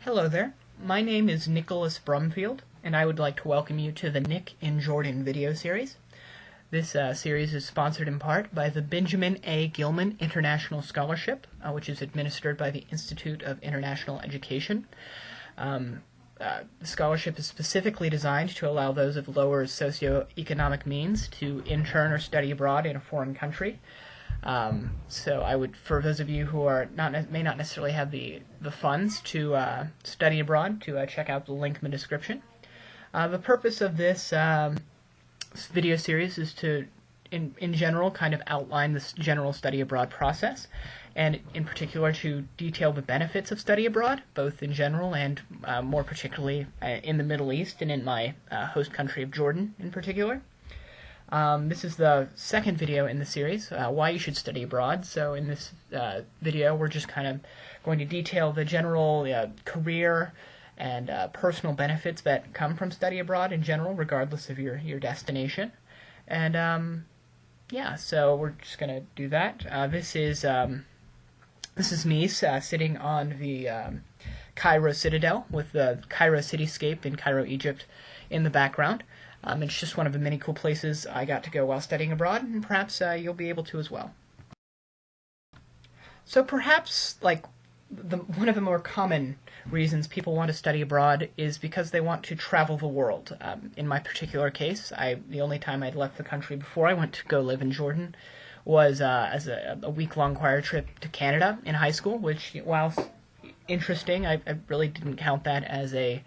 Hello there, my name is Nicholas Brumfield, and I would like to welcome you to the Nick in Jordan video series. This series is sponsored in part by the Benjamin A. Gilman International Scholarship, which is administered by the Institute of International Education. The scholarship is specifically designed to allow those of lower socioeconomic means to intern or study abroad in a foreign country. So I would, for those of you who are may not necessarily have the funds to study abroad, to check out the link in the description. The purpose of this video series is to, in general, kind of outline this general study abroad process, and in particular to detail the benefits of study abroad, both in general and more particularly in the Middle East and in my host country of Jordan in particular. This is the second video in the series, why you should study abroad. So in this video, we're just kind of going to detail the general career and personal benefits that come from study abroad in general, regardless of your destination. And yeah, so we're just going to do that. This is me sitting on the Cairo Citadel with the Cairo cityscape in Cairo, Egypt in the background. It's just one of the many cool places I got to go while studying abroad, and perhaps you'll be able to as well. So perhaps, like, one of the more common reasons people want to study abroad is because they want to travel the world. In my particular case, the only time I'd left the country before I went to go live in Jordan was as a week-long choir trip to Canada in high school, which, while interesting, I really didn't count that as a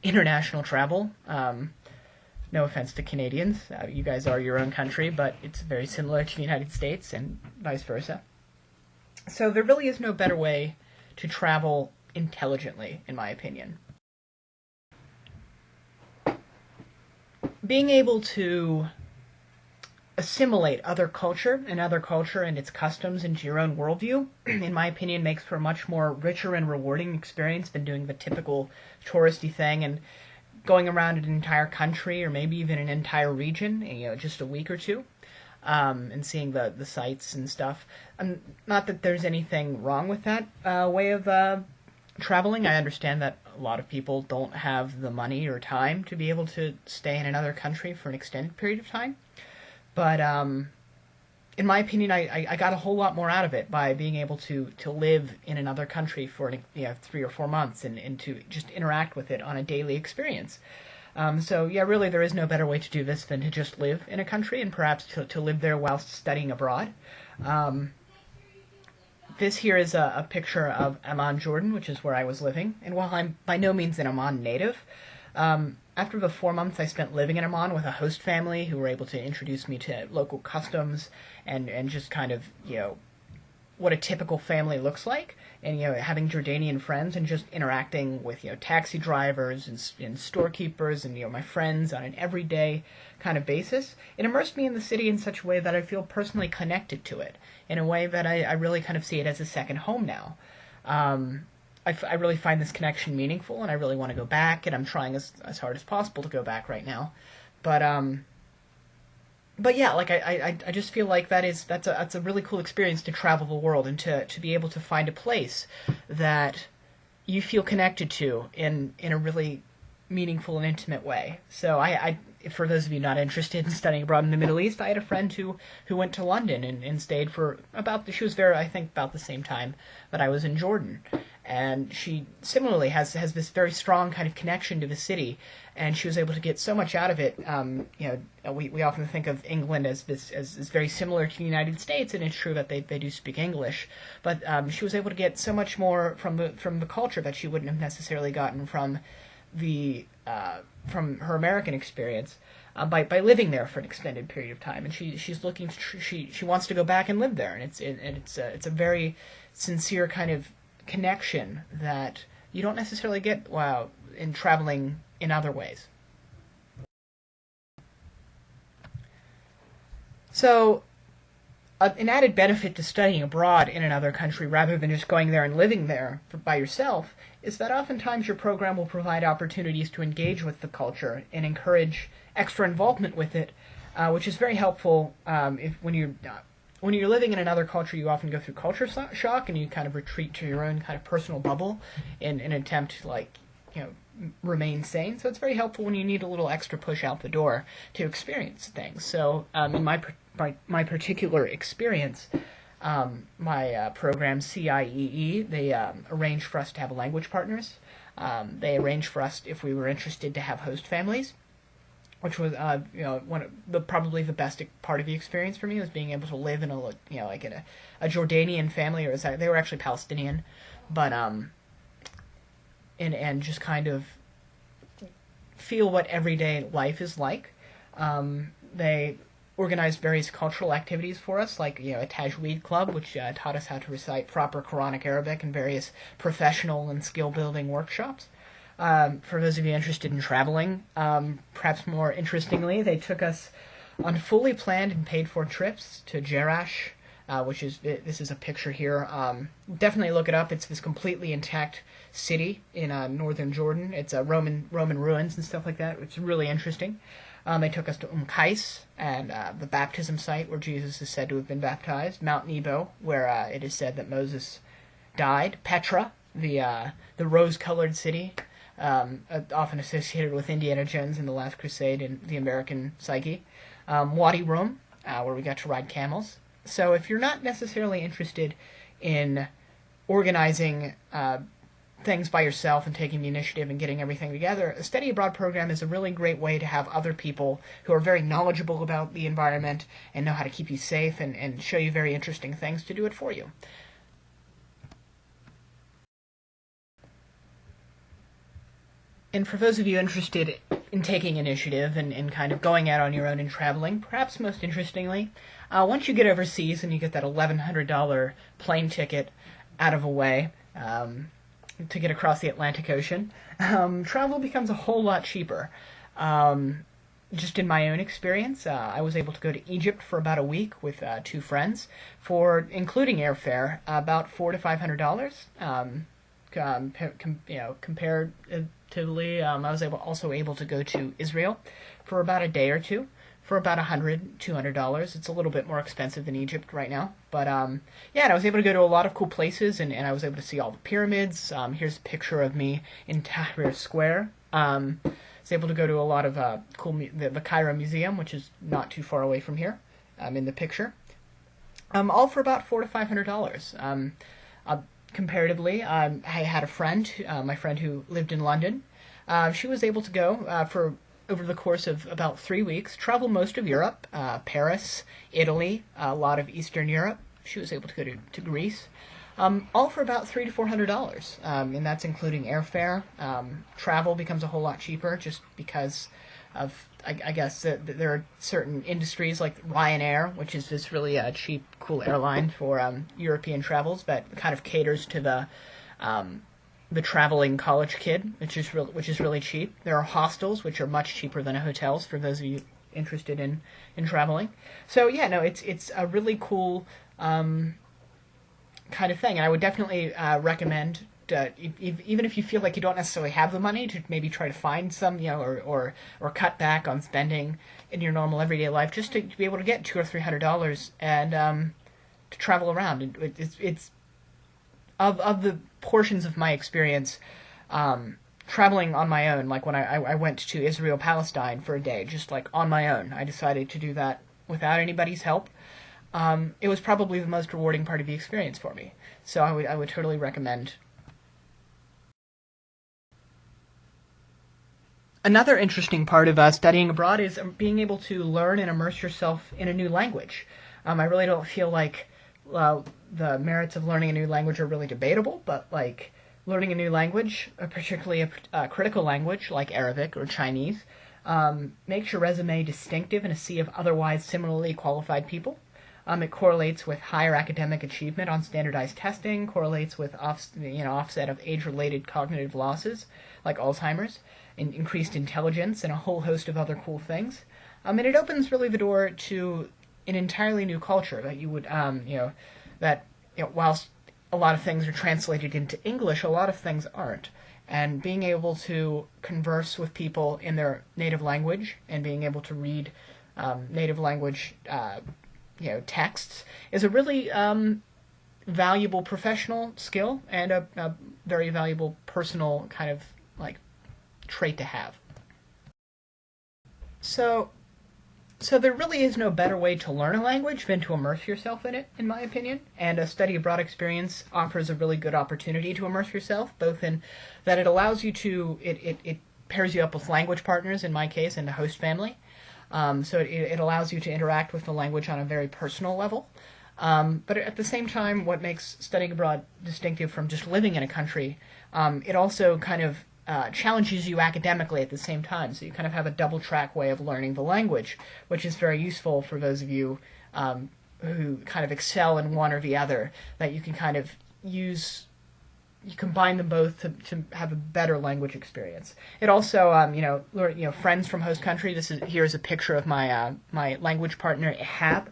international travel. No offense to Canadians, you guys are your own country, but it's very similar to the United States and vice versa. So there really is no better way to travel intelligently, in my opinion. Being able to assimilate other culture and its customs into your own worldview, in my opinion, makes for a much more richer and rewarding experience than doing the typical touristy thing and going around an entire country or maybe even an entire region, just a week or two, and seeing the sights and stuff. Not that there's anything wrong with that way of traveling. I understand that a lot of people don't have the money or time to be able to stay in another country for an extended period of time. But in my opinion, I got a whole lot more out of it by being able to live in another country for 3 or 4 months and to just interact with it on a daily experience. So yeah, really there is no better way to do this than to just live in a country and perhaps to live there whilst studying abroad. This here is a picture of Amman, Jordan, which is where I was living. And while I'm by no means an Amman native, after the 4 months I spent living in Amman with a host family who were able to introduce me to local customs and just kind of, what a typical family looks like, and, having Jordanian friends and just interacting with, taxi drivers and storekeepers and, my friends on an everyday kind of basis, it immersed me in the city in such a way that I feel personally connected to it, in a way that I really kind of see it as a second home now. I really find this connection meaningful, and I really want to go back, and I'm trying as hard as possible to go back right now. But yeah, like I just feel like that's a really cool experience to travel the world and to be able to find a place that you feel connected to in a really meaningful and intimate way. So for those of you not interested in studying abroad in the Middle East, I had a friend who went to London and stayed for she was there, I think, about the same time that I was in Jordan. And she similarly has this very strong kind of connection to the city, and she was able to get so much out of it. We often think of England as very similar to the United States, and it's true that they do speak English, but she was able to get so much more from the culture that she wouldn't have necessarily gotten from her American experience by living there for an extended period of time. And she's looking to, she wants to go back and live there, and it's a very sincere kind of connection that you don't necessarily get in traveling in other ways. So an added benefit to studying abroad in another country rather than just going there and living there by yourself is that oftentimes your program will provide opportunities to engage with the culture and encourage extra involvement with it, which is very helpful when you're when you're living in another culture, you often go through culture shock, and you kind of retreat to your own kind of personal bubble in an attempt to, like, remain sane. So it's very helpful when you need a little extra push out the door to experience things. So in my particular experience, my program CIEE, they arranged for us to have language partners. They arranged for us, if we were interested, to have host families, which was one of probably the best part of the experience for me, was being able to live in a Jordanian family, or they were actually Palestinian, but and just kind of feel what everyday life is like. They organized various cultural activities for us, like a Tajweed club, which taught us how to recite proper Quranic Arabic, and various professional and skill-building workshops. For those of you interested in traveling, perhaps more interestingly, they took us on fully planned and paid-for trips to Jerash, this is a picture here. Definitely look it up. It's this completely intact city in northern Jordan. It's Roman ruins and stuff like that. It's really interesting. They took us to Qais, and the baptism site where Jesus is said to have been baptized. Mount Nebo, where it is said that Moses died. Petra, the rose-colored city, often associated with Indiana Jones in The Last Crusade and the American psyche. Wadi Rum, where we got to ride camels. So if you're not necessarily interested in organizing things by yourself and taking the initiative and getting everything together, a study abroad program is a really great way to have other people who are very knowledgeable about the environment and know how to keep you safe and show you very interesting things to do it for you. And for those of you interested in taking initiative and kind of going out on your own and traveling, perhaps most interestingly, once you get overseas and you get that $1,100 plane ticket out of the way to get across the Atlantic Ocean, travel becomes a whole lot cheaper. Just in my own experience, I was able to go to Egypt for about a week with two friends, for, including airfare, about $400 to $500. Comparatively, I was also able to go to Israel for about a day or two for about $100, $200. It's a little bit more expensive than Egypt right now, but and I was able to go to a lot of cool places, and I was able to see all the pyramids. Here's a picture of me in Tahrir Square. I was able to go to a lot of the Cairo Museum, which is not too far away from here. In the picture, all for about $400 to $500. Comparatively, I had a friend, my friend who lived in London. She was able to go for over the course of about 3 weeks, travel most of Europe, Paris, Italy, a lot of Eastern Europe. She was able to go to Greece, all for about $300 to $400, and that's including airfare. Travel becomes a whole lot cheaper just because of, I guess, there are certain industries like Ryanair, which is this really cheap, cool airline for European travels that kind of caters to the traveling college kid, which is really cheap. There are hostels, which are much cheaper than hotels for those of you interested in traveling. So yeah, no, it's a really cool kind of thing, and I would definitely recommend. Even if you feel like you don't necessarily have the money, to maybe try to find some, or cut back on spending in your normal everyday life, just to be able to get $200 or $300 and to travel around. It's of the portions of my experience traveling on my own, like when I went to Israel-Palestine for a day, just like on my own. I decided to do that without anybody's help. It was probably the most rewarding part of the experience for me. So I would totally recommend. Another interesting part of studying abroad is being able to learn and immerse yourself in a new language. I really don't feel like the merits of learning a new language are really debatable, but like learning a new language, particularly a critical language like Arabic or Chinese, makes your resume distinctive in a sea of otherwise similarly qualified people. It correlates with higher academic achievement on standardized testing, correlates with offset of age-related cognitive losses like Alzheimer's, and increased intelligence, and a whole host of other cool things. And it opens really the door to an entirely new culture that you would, whilst a lot of things are translated into English, a lot of things aren't. And being able to converse with people in their native language and being able to read native language texts is a really valuable professional skill and a very valuable personal kind of like trait to have. So there really is no better way to learn a language than to immerse yourself in it, in my opinion. And a study abroad experience offers a really good opportunity to immerse yourself, both in that it allows you to, it pairs you up with language partners, in my case, and a host family. So it allows you to interact with the language on a very personal level. But at the same time, what makes studying abroad distinctive from just living in a country, it also kind of challenges you academically at the same time. So you kind of have a double-track way of learning the language, which is very useful for those of you who kind of excel in one or the other, that you can kind of you combine them both to have a better language experience. It also, friends from host country. Here's a picture of my my language partner, Ihab,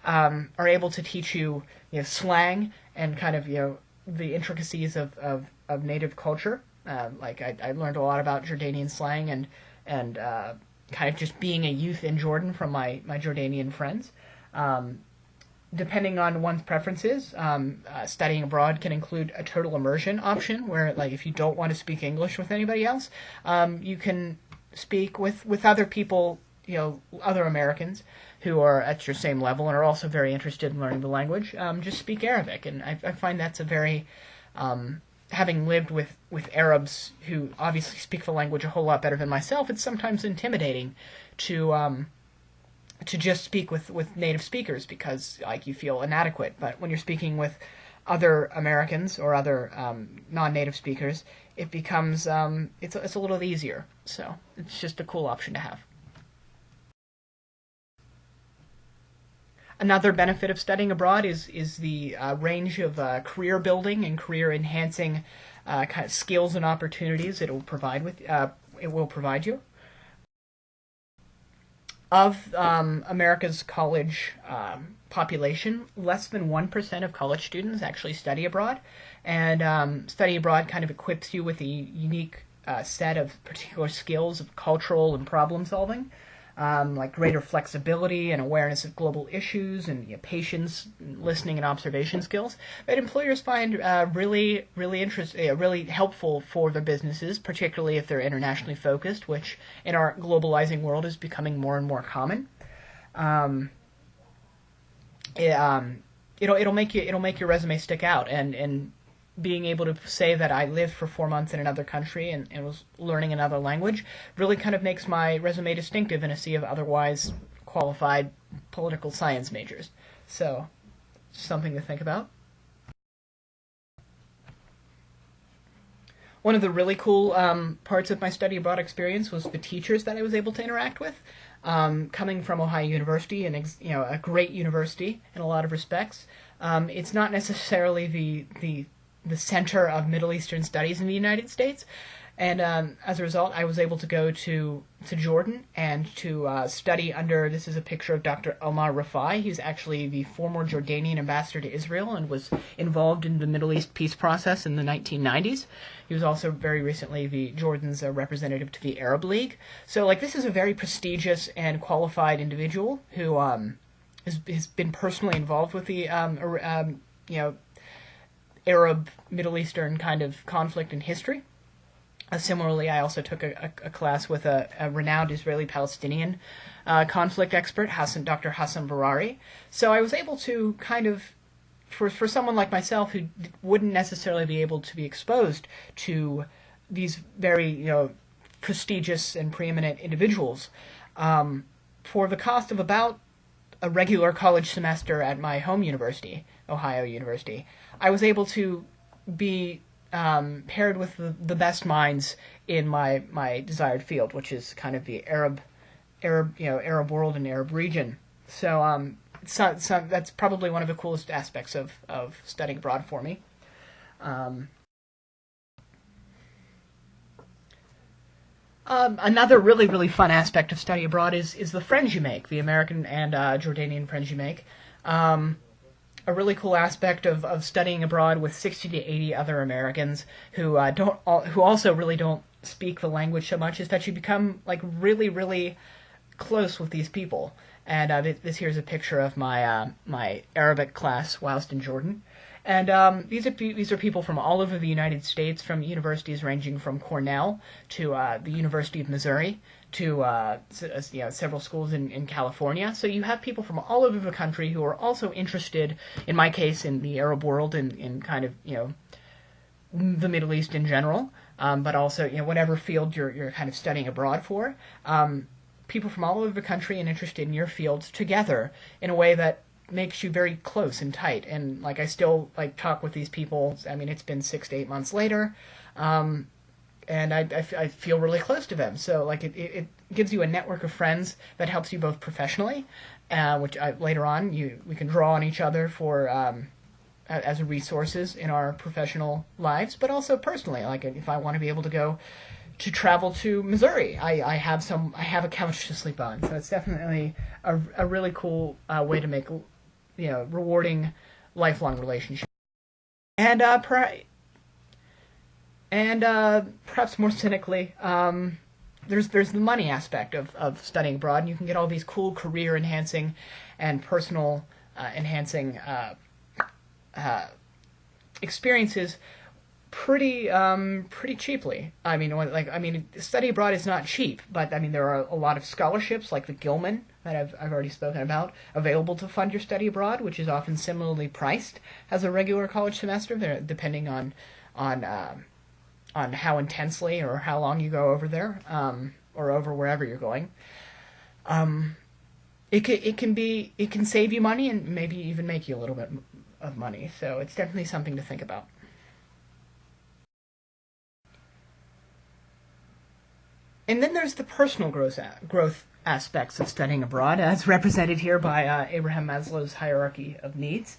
are able to teach you, slang and kind of the intricacies of native culture. I learned a lot about Jordanian slang and kind of just being a youth in Jordan from my Jordanian friends. Depending on one's preferences, studying abroad can include a total immersion option where, like, if you don't want to speak English with anybody else, you can speak with other people, other Americans who are at your same level and are also very interested in learning the language. Just speak Arabic, and I find that's a very having lived with Arabs who obviously speak the language a whole lot better than myself, it's sometimes intimidating to just speak with native speakers because you feel inadequate. But when you're speaking with other Americans or other non-native speakers, it becomes it's a little easier. So it's just a cool option to have. Another benefit of studying abroad is the range of career building and career enhancing kind of skills and opportunities it will provide you. Of America's college population, less than 1% of college students actually study abroad, and study abroad kind of equips you with a unique set of particular skills of cultural and problem solving. Like greater flexibility and awareness of global issues and patience, listening, and observation skills that employers find really helpful for their businesses, particularly if they're internationally focused, which in our globalizing world is becoming more and more common. It'll make your resume stick out, and being able to say that I lived for 4 months in another country and was learning another language really kind of makes my resume distinctive in a sea of otherwise qualified political science majors. So, something to think about. One of the really cool parts of my study abroad experience was the teachers that I was able to interact with. Coming from Ohio University, and a great university in a lot of respects, it's not necessarily the center of Middle Eastern studies in the United States, and as a result, I was able to go to Jordan and to study under. This is a picture of Dr. Omar Rafai. He's actually the former Jordanian ambassador to Israel and was involved in the Middle East peace process in the 1990s. He was also very recently Jordan's representative to the Arab League. So, this is a very prestigious and qualified individual who has been personally involved with the Arab Middle Eastern kind of conflict in history. Similarly, I also took a class with a renowned Israeli-Palestinian conflict expert, Dr. Hassan Barari. So I was able to kind of, for someone like myself who wouldn't necessarily be able to be exposed to these very prestigious and preeminent individuals, for the cost of about a regular college semester at my home university, Ohio University, I was able to be paired with the best minds in my desired field, which is kind of the Arab world and Arab region. So that's probably one of the coolest aspects of studying abroad for me. Another really fun aspect of study abroad is the friends you make, the American and Jordanian friends you make. A really cool aspect of studying abroad with 60 to 80 other Americans who also really don't speak the language so much is that you become really close with these people, And this here is a picture of my my Arabic class whilst in Jordan. And these are people from all over the United States, from universities ranging from Cornell to the University of Missouri to several schools in California. So you have people from all over the country who are also interested, in my case, in the Arab world and in kind of the Middle East in general, but also whatever field you're kind of studying abroad for. People from all over the country and interested in your fields together in a way that makes you very close and tight. And I still talk with these people. I mean, it's been 6 to 8 months later, and I feel really close to them. So it gives you a network of friends that helps you both professionally, which later on we can draw on each other for as resources in our professional lives, but also personally. If I want to be able to travel to Missouri, I have a couch to sleep on. So it's definitely a really cool way to make rewarding lifelong relationships. And perhaps more cynically, there's the money aspect of studying abroad, and you can get all these cool career enhancing and personal enhancing experiences pretty cheaply. I mean, study abroad is not cheap, but there are a lot of scholarships like the Gilman that I've already spoken about available to fund your study abroad, which is often similarly priced as a regular college semester, depending on how intensely or how long you go over there, or over wherever you're going. It can save you money and maybe even make you a little bit of money. So it's definitely something to think about. And then there's the personal growth aspects of studying abroad, as represented here by Abraham Maslow's hierarchy of needs.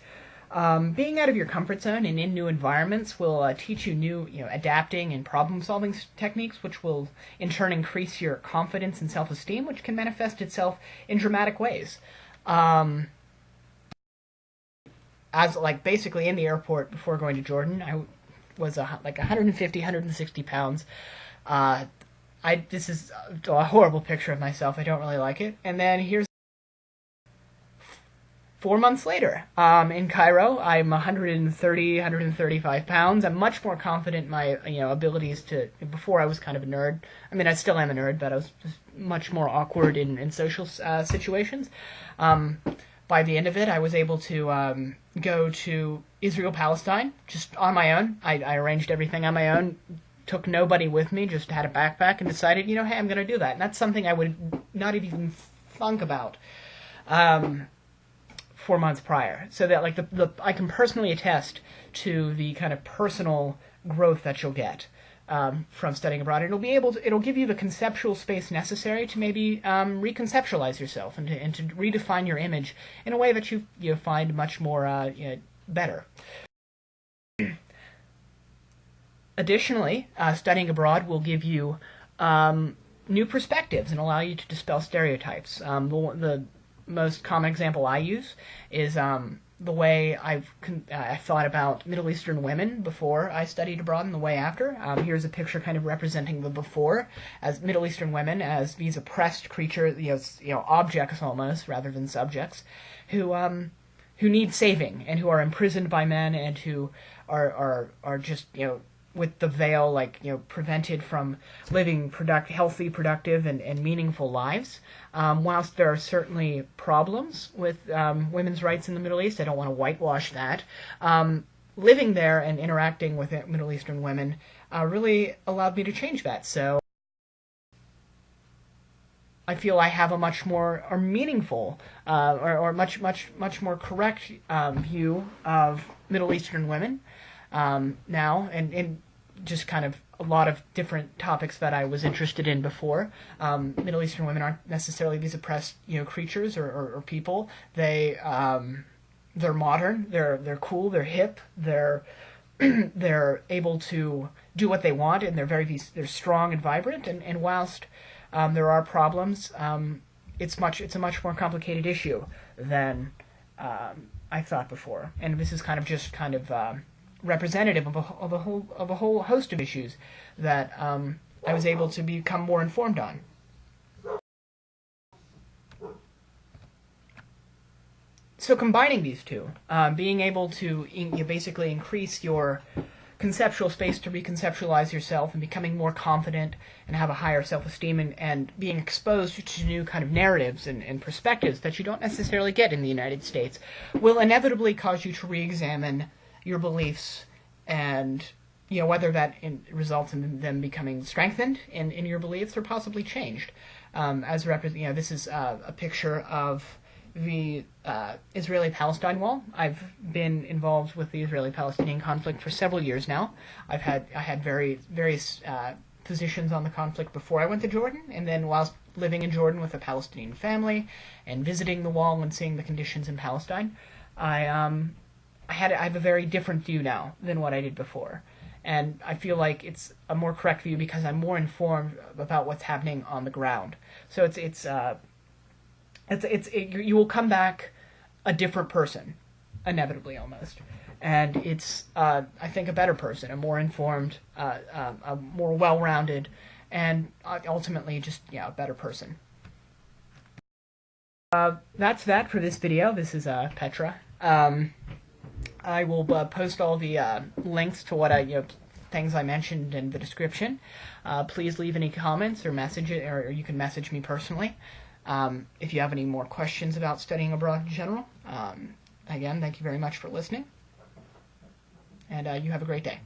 Being out of your comfort zone and in new environments will teach you new, adapting and problem-solving techniques, which will in turn increase your confidence and self-esteem, which can manifest itself in dramatic ways. As basically in the airport before going to Jordan, I was 150, 160 pounds. This is a horrible picture of myself. I don't really like it. And then here's 4 months later, in Cairo. I'm 130, 135 pounds. I'm much more confident in my abilities to. Before I was kind of a nerd. I mean, I still am a nerd, but I was just much more awkward in social situations. By the end of it, I was able to go to Israel-Palestine just on my own. I arranged everything on my own. Took nobody with me, just had a backpack, and decided, hey, I'm going to do that. And that's something I would not even thunk about 4 months prior. So that I can personally attest to the kind of personal growth that you'll get from studying abroad. It'll give you the conceptual space necessary to maybe reconceptualize yourself and to redefine your image in a way that you find much more better. Additionally, studying abroad will give you new perspectives and allow you to dispel stereotypes. The most common example I use is the way I thought about Middle Eastern women before I studied abroad and the way after. Here's a picture kind of representing the before, as Middle Eastern women as these oppressed creatures, objects almost rather than subjects, who need saving and who are imprisoned by men and who are just with the veil, prevented from living healthy, productive, and meaningful lives. Whilst there are certainly problems with women's rights in the Middle East, I don't want to whitewash that. Living there and interacting with Middle Eastern women really allowed me to change that. So I feel I have a much more meaningful or much more correct view of Middle Eastern women now, and just kind of a lot of different topics that I was interested in before. Middle Eastern women aren't necessarily these oppressed creatures or people. They're modern. They're cool. They're hip. They're able to do what they want, and they're strong and vibrant. And whilst there are problems, it's a much more complicated issue than I thought before. And this is kind of representative of a whole host of issues that I was able to become more informed on. So combining these two, being able to you basically increase your conceptual space to reconceptualize yourself and becoming more confident and have a higher self-esteem and being exposed to new kind of narratives and perspectives that you don't necessarily get in the United States will inevitably cause you to re-examine your beliefs and whether that results in them becoming strengthened in your beliefs or possibly changed. This is a picture of the Israeli-Palestine wall. I've been involved with the Israeli-Palestinian conflict for several years now. I had various positions on the conflict before I went to Jordan, and then whilst living in Jordan with a Palestinian family and visiting the wall and seeing the conditions in Palestine, I have a very different view now than what I did before. And I feel like it's a more correct view because I'm more informed about what's happening on the ground. So you will come back a different person, inevitably almost, and it's I think a better person, a more informed, a more well-rounded, and ultimately just a better person. That's that for this video. This is Petra. I will post all the links to what things I mentioned in the description. Please leave any comments or or you can message me personally. If you have any more questions about studying abroad in general. Again, thank you very much for listening, and you have a great day.